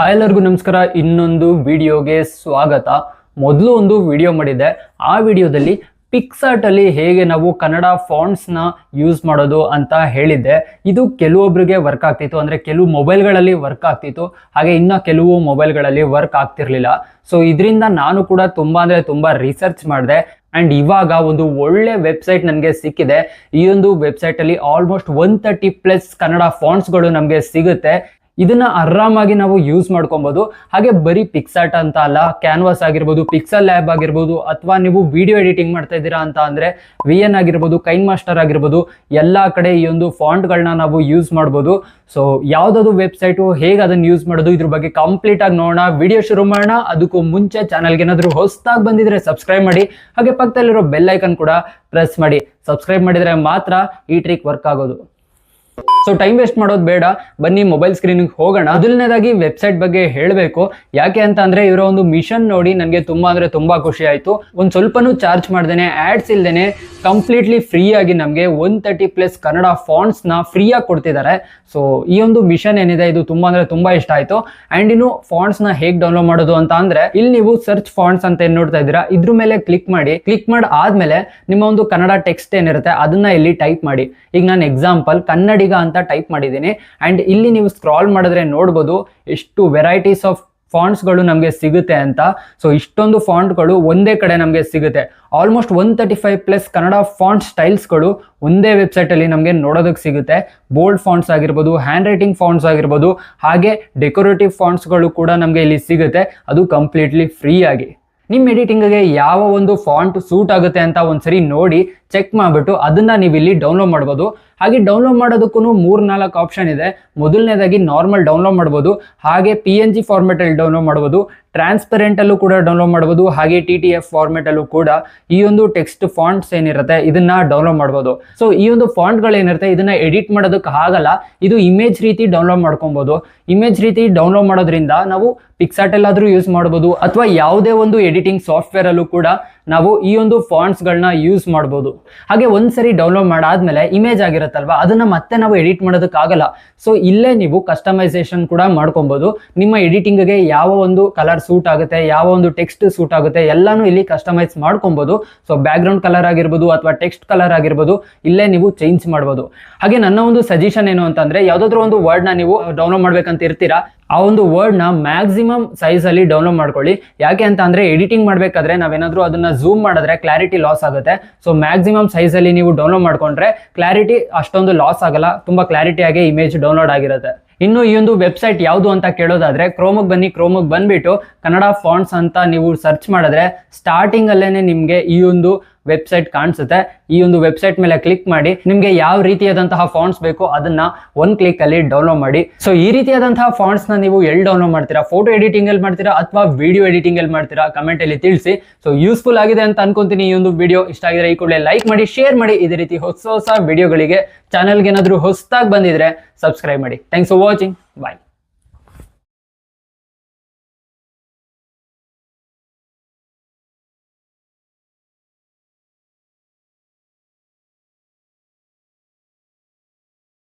Hi ಎಲ್ಲರಿಗೂ ನಮಸ್ಕಾರ. ಇನ್ನೊಂದು ವಿಡಿಯೋಗೆ ಸ್ವಾಗತ. ಮೊದಲು ಒಂದು ವಿಡಿಯೋ ಮಾಡಿದ್ದೆ. ಆ ವಿಡಿಯೋದಲ್ಲಿ ಪಿಕ್ಸಾರ್ಟ್ ಅಲ್ಲಿ ಹೇಗೆ ನಾವು ಕನ್ನಡ ಫಾಂಟ್ಸ್ ನ ಯೂಸ್ ಮಾಡೋದು ಅಂತ ಹೇಳಿದ್ದೆ. ಇದು ಕೆಲವೊಬ್ಬರಿಗೆ ವರ್ಕ್ ಆಗ್ತಿತ್ತು, ಅಂದ್ರೆ ಕೆಲವು ಮೊಬೈಲ್ಗಳಲ್ಲಿ ವರ್ಕ್ ಆಗ್ತಿತ್ತು, ಹಾಗೆ ಇನ್ನ ಕೆಲವು ಮೊಬೈಲ್ಗಳಲ್ಲಿ ವರ್ಕ್ ಆಗ್ತಿರ್ಲಿಲ್ಲ. ಸೊ ಇದರಿಂದ ನಾನು ಕೂಡ ತುಂಬಾ ರಿಸರ್ಚ್ ಮಾಡಿದೆ ಅಂಡ್ ಇವಾಗ ಒಂದು ಒಳ್ಳೆ ವೆಬ್ಸೈಟ್ ನನಗೆ ಸಿಕ್ಕಿದೆ. ಈ ಒಂದು ವೆಬ್ಸೈಟ್ ಅಲ್ಲಿ ಆಲ್ಮೋಸ್ಟ್ 130+ ಕನ್ನಡ ಫಾಂಟ್ಸ್ಗಳು ನಮಗೆ ಸಿಗುತ್ತೆ. ಇದನ್ನ ಆರಾಮಾಗಿ ನಾವು ಯೂಸ್ ಮಾಡ್ಕೊಬಹುದು. ಹಾಗೆ ಬರೀ ಪಿಕ್ಸಾರ್ಟ್ ಅಂತ ಅಲ್ಲ, ಕ್ಯಾನ್ವಾಸ್ ಆಗಿರ್ಬೋದು, ಪಿಕ್ಸೆಲ್ ಲ್ಯಾಬ್ ಆಗಿರ್ಬೋದು, ಅಥವಾ ನೀವು ವಿಡಿಯೋ ಎಡಿಟಿಂಗ್ ಮಾಡ್ತಾ ಇದ್ದೀರಾ ಅಂತ ಅಂದ್ರೆ VN ಆಗಿರ್ಬೋದು, ಕೈನ್ ಮಾಸ್ಟರ್ ಆಗಿರ್ಬೋದು, ಎಲ್ಲಾ ಕಡೆ ಈ ಒಂದು ಫಾಂಟ್ಗಳನ್ನ ನಾವು ಯೂಸ್ ಮಾಡ್ಬೋದು. ಸೊ ಯಾವ್ದಾದ್ರು ವೆಬ್ಸೈಟು, ಹೇಗೆ ಅದನ್ನ ಯೂಸ್ ಮಾಡೋದು, ಇದ್ರ ಬಗ್ಗೆ ಕಂಪ್ಲೀಟ್ ಆಗಿ ನೋಡೋಣ. ವಿಡಿಯೋ ಶುರು ಮಾಡೋಣ. ಅದಕ್ಕೂ ಮುಂಚೆ ಚಾನಲ್ಗೆ ಏನಾದ್ರು ಹೊಸದಾಗಿ ಬಂದಿದ್ರೆ ಸಬ್ಸ್ಕ್ರೈಬ್ ಮಾಡಿ, ಹಾಗೆ ಪಕ್ಕದಲ್ಲಿರೋ ಬೆಲ್ ಐಕನ್ ಕೂಡ ಪ್ರೆಸ್ ಮಾಡಿ. ಸಬ್ಸ್ಕ್ರೈಬ್ ಮಾಡಿದ್ರೆ ಮಾತ್ರ ಈ ಟ್ರಿಕ್ ವರ್ಕ್ ಆಗೋದು. ಸೊ ಟೈಮ್ ವೇಸ್ಟ್ ಮಾಡೋದು ಬೇಡ, ಬನ್ನಿ ಮೊಬೈಲ್ ಸ್ಕ್ರೀನಿಗೆ ಹೋಗೋಣ. ಮೊದಲನೇದಾಗಿ ವೆಬ್ಸೈಟ್ ಬಗ್ಗೆ ಹೇಳಬೇಕು. ಯಾಕೆ ಅಂತ ಅಂದ್ರೆ ಇವರ ಒಂದು ಮಿಷನ್ ನೋಡಿ ನನಗೆ ತುಂಬಾ ಖುಷಿ ಆಯ್ತು. ಒಂದ್ ಸ್ವಲ್ಪನೂ ಚಾರ್ಜ್ ಮಾಡ್ದೇನೆ, ಆಡ್ಸ್ ಇಲ್ದೇನೆ ಕಂಪ್ಲೀಟ್ಲಿ ಫ್ರೀ ಆಗಿ ನಮಗೆ 130+ ಕನ್ನಡ ಫಾಂಟ್ಸ್ ನ ಫ್ರೀ ಆಗಿ ಕೊಡ್ತಿದ್ದಾರೆ. ಸೊ ಈ ಒಂದು ಮಿಷನ್ ಏನಿದೆ ಇದು ತುಂಬಾ ಇಷ್ಟ ಆಯ್ತು. ಅಂಡ್ ಇನ್ನು ಫಾಂಟ್ಸ್ ನ ಹೇಗೆ ಡೌನ್ಲೋಡ್ ಮಾಡೋದು ಅಂತ ಅಂದ್ರೆ, ಇಲ್ಲಿ ನೀವು ಸರ್ಚ್ ಫಾಂಟ್ಸ್ ಅಂತ ಏನ್ ನೋಡ್ತಾ ಇದ್ದೀರಾ, ಇದ್ರ ಮೇಲೆ ಕ್ಲಿಕ್ ಮಾಡಿ. ಕ್ಲಿಕ್ ಮಾಡಿ ಆದ್ಮೇಲೆ ನಿಮ್ಮ ಒಂದು ಕನ್ನಡ ಟೆಕ್ಸ್ಟ್ ಏನಿರುತ್ತೆ ಅದನ್ನ ಇಲ್ಲಿ ಟೈಪ್ ಮಾಡಿ. ಈಗ ನಾನು ಎಕ್ಸಾಂಪಲ್ ಕನ್ನಡಿಗ ಅಂತ ಟೈಪ್ ಮಾಡಿದ್ದೀನಿ. ಅಂಡ್ ಇಲ್ಲಿ ನೀವು ಸ್ಕ್ರಾಲ್ ಮಾಡಿದ್ರೆ ನೋಡ್ಬೋದು ಎಷ್ಟು ವೆರೈಟೀಸ್ ಆಫ್ ಫಾಂಟ್ಸ್ಗಳು ನಮಗೆ ಸಿಗುತ್ತೆ ಅಂತ. ಸೊ ಇಷ್ಟೊಂದು ಫಾಂಟ್ಗಳು ಒಂದೇ ಕಡೆ ನಮಗೆ ಸಿಗುತ್ತೆ. ಆಲ್ಮೋಸ್ಟ್ 135+ ಕನ್ನಡ ಫಾಂಟ್ ಸ್ಟೈಲ್ಸ್ಗಳು ಒಂದೇ ವೆಬ್ಸೈಟ್ ಅಲ್ಲಿ ನಮಗೆ ನೋಡೋದಕ್ಕೆ ಸಿಗುತ್ತೆ. ಬೋಲ್ಡ್ ಫಾಂಟ್ಸ್ ಆಗಿರ್ಬೋದು, ಹ್ಯಾಂಡ್ ರೈಟಿಂಗ್ ಫಾಂಟ್ಸ್ ಆಗಿರ್ಬೋದು, ಹಾಗೆ ಡೆಕೋರೇಟಿವ್ ಫಾಂಟ್ಸ್ಗಳು ಕೂಡ ನಮಗೆ ಇಲ್ಲಿ ಸಿಗುತ್ತೆ, ಅದು ಕಂಪ್ಲೀಟ್ಲಿ ಫ್ರೀ ಆಗಿ. ನಿಮ್ಮ ಎಡಿಟಿಂಗ್ಗೆ ಯಾವ ಒಂದು ಫಾಂಟ್ ಸೂಟ್ ಆಗುತ್ತೆ ಅಂತ ಒಂದ್ಸರಿ ನೋಡಿ ಚೆಕ್ ಮಾಡಿಬಿಟ್ಟು ಅದನ್ನ ನೀವು ಇಲ್ಲಿ ಡೌನ್ಲೋಡ್ ಮಾಡ್ಬೋದು. ಹಾಗೆ ಡೌನ್ಲೋಡ್ ಮಾಡೋದಕ್ಕೂ 3-4 ಆಪ್ಷನ್ ಇದೆ. ಮೊದಲನೇದಾಗಿ ನಾರ್ಮಲ್ ಡೌನ್ಲೋಡ್ ಮಾಡ್ಬೋದು, ಹಾಗೆ PNG ಫಾರ್ಮೆಟ್ ಅಲ್ಲಿ ಡೌನ್ಲೋಡ್ ಮಾಡ್ಬೋದು, ಟ್ರಾನ್ಸ್ಪರೆಂಟ್ ಅಲ್ಲೂ ಕೂಡ ಡೌನ್ಲೋಡ್ ಮಾಡ್ಬೋದು, ಹಾಗೆ TTF ಫಾರ್ಮೆಟ್ ಅಲ್ಲೂ ಕೂಡ ಈ ಒಂದು ಟೆಕ್ಸ್ಟ್ ಫಾಂಟ್ಸ್ ಏನಿರುತ್ತೆ ಇದನ್ನ ಡೌನ್ಲೋಡ್ ಮಾಡ್ಬೋದು. ಸೊ ಈ ಒಂದು ಫಾಂಟ್ಗಳು ಏನಿರುತ್ತೆ ಇದನ್ನ ಎಡಿಟ್ ಮಾಡೋದಕ್ಕೆ ಆಗಲ್ಲ, ಇದು ಇಮೇಜ್ ರೀತಿ ಡೌನ್ಲೋಡ್ ಮಾಡ್ಕೊಬಹುದು. ಇಮೇಜ್ ರೀತಿ ಡೌನ್ಲೋಡ್ ಮಾಡೋದ್ರಿಂದ ನಾವು ಪಿಕ್ಸಾರ್ಟ್ ಎಲ್ಲಾದ್ರೂ ಯೂಸ್ ಮಾಡ್ಬೋದು, ಅಥವಾ ಯಾವುದೇ ಒಂದು ಎಡಿಟಿಂಗ್ ಸಾಫ್ಟ್ವೇರ್ ಅಲ್ಲೂ ಕೂಡ ನಾವು ಈ ಒಂದು ಫಾಂಟ್ಸ್ ಗಳನ್ನ ಯೂಸ್ ಮಾಡ್ಬೋದು. ಹಾಗೆ ಒಂದ್ಸರಿ ಡೌನ್ಲೋಡ್ ಮಾಡಾದ್ಮೇಲೆ ಇಮೇಜ್ ಆಗಿರುತ್ತಲ್ವಾ, ಅದನ್ನ ಮತ್ತೆ ನಾವು ಎಡಿಟ್ ಮಾಡೋದಕ್ಕೆ ಆಗಲ್ಲ. ಸೊ ಇಲ್ಲೇ ನೀವು ಕಸ್ಟಮೈಸೇಷನ್ ಕೂಡ ಮಾಡ್ಕೊಬಹುದು. ನಿಮ್ಮ ಎಡಿಟಿಂಗ್ಗೆ ಯಾವ ಒಂದು ಕಲರ್ ಸೂಟ್ ಆಗುತ್ತೆ, ಯಾವ ಒಂದು ಟೆಕ್ಸ್ಟ್ ಸೂಟ್ ಆಗುತ್ತೆ, ಎಲ್ಲಾನು ಇಲ್ಲಿ ಕಸ್ಟಮೈಸ್ ಮಾಡ್ಕೊಬಹುದು. ಸೊ ಬ್ಯಾಕ್ ಗ್ರೌಂಡ್ ಕಲರ್ ಆಗಿರ್ಬೋದು ಅಥವಾ ಟೆಕ್ಸ್ಟ್ ಕಲರ್ ಆಗಿರ್ಬೋದು, ಇಲ್ಲೇ ನೀವು ಚೇಂಜ್ ಮಾಡ್ಬೋದು. ಹಾಗೆ ನನ್ನ ಒಂದು ಸಜೆಷನ್ ಏನು ಅಂತಂದ್ರೆ, ಯಾವ್ದಾದ್ರು ಒಂದು ವರ್ಡ್ ನ ನೀವು ಡೌನ್ಲೋಡ್ ಮಾಡ್ಬೇಕಂತ ಇರ್ತೀರಾ, ಆ ಒಂದು ವರ್ಡ್ ನ ಮ್ಯಾಕ್ಸಿಮಮ್ ಸೈಜ್ ಅಲ್ಲಿ ಡೌನ್ಲೋಡ್ ಮಾಡ್ಕೊಳ್ಳಿ. ಯಾಕೆ ಅಂತ ಅಂದ್ರೆ ಎಡಿಟಿಂಗ್ ಮಾಡ್ಬೇಕಾದ್ರೆ ನಾವೇನಾದ್ರೂ ಅದನ್ನ ಝೂಮ್ ಮಾಡಿದ್ರೆ ಕ್ಲಾರಿಟಿ ಲಾಸ್ ಆಗುತ್ತೆ. ಸೊ ಮ್ಯಾಕ್ಸಿಮಮ್ ಸೈಜ್ ಅಲ್ಲಿ ನೀವು ಡೌನ್ಲೋಡ್ ಮಾಡ್ಕೊಂಡ್ರೆ ಕ್ಲಾರಿಟಿ ಅಷ್ಟೊಂದು ಲಾಸ್ ಆಗಲ್ಲ, ತುಂಬಾ ಕ್ಲಾರಿಟಿ ಆಗಿ ಇಮೇಜ್ ಡೌನ್ಲೋಡ್ ಆಗಿರುತ್ತೆ. ಇನ್ನು ಈ ಒಂದು ವೆಬ್ಸೈಟ್ ಯಾವುದು ಅಂತ ಕೇಳೋದಾದ್ರೆ, ಕ್ರೋಮಿಗೆ ಬನ್ನಿ. ಕ್ರೋಮಿಗೆ ಬಂದ್ಬಿಟ್ಟು ಕನ್ನಡ ಫಾಂಟ್ಸ್ ಅಂತ ನೀವು ಸರ್ಚ್ ಮಾಡಿದ್ರೆ ಸ್ಟಾರ್ಟಿಂಗ್ ಅಲ್ಲೇನೆ ನಿಮ್ಗೆ ಈ ಒಂದು ವೆಬ್ಸೈಟ್ ಕಾಣಿಸುತ್ತೆ. ಈ ಒಂದು ವೆಬ್ಸೈಟ್ ಮೇಲೆ ಕ್ಲಿಕ್ ಮಾಡಿ ನಿಮ್ಗೆ ಯಾವ ರೀತಿಯಾದಂತಹ ಫಾಂಟ್ಸ್ ಬೇಕು ಅದನ್ನ ಒಂದ್ ಕ್ಲಿಕ್ ಅಲ್ಲಿ ಡೌನ್ಲೋಡ್ ಮಾಡಿ. ಸೊ ಈ ರೀತಿಯಾದಂತಹ ಫಾಂಟ್ಸ್ ನ ನೀವು ಎಲ್ಲಿ ಡೌನ್ಲೋಡ್ ಮಾಡ್ತೀರಾ, ಫೋಟೋ ಎಡಿಟಿಂಗ್ ಅಲ್ಲಿ ಮಾಡ್ತೀರಾ ಅಥವಾ ವಿಡಿಯೋ ಎಡಿಟಿಂಗ್ ಅಲ್ಲಿ ಮಾಡ್ತೀರಾ, ಕಮೆಂಟ್ ಅಲ್ಲಿ ತಿಳಿಸಿ. ಸೊ ಯೂಸ್ಫುಲ್ ಆಗಿದೆ ಅಂತ ಅನ್ಕೊಂತೀನಿ ಈ ಒಂದು ವಿಡಿಯೋ. ಇಷ್ಟ ಆಗಿದ್ರೆ ಈ ಕೂಡಲೇ ಲೈಕ್ ಮಾಡಿ, ಶೇರ್ ಮಾಡಿ. ಇದೇ ರೀತಿ ಹೊಸ ವಿಡಿಯೋಗಳಿಗೆ ಚಾನಲ್ಗೆ ಏನಾದ್ರು ಹೊಸದಾಗಿ ಬಂದಿದ್ರೆ ಸಬ್ಸ್ಕ್ರೈಬ್ ಮಾಡಿ. Thanks for watching. ಬಾಯ್.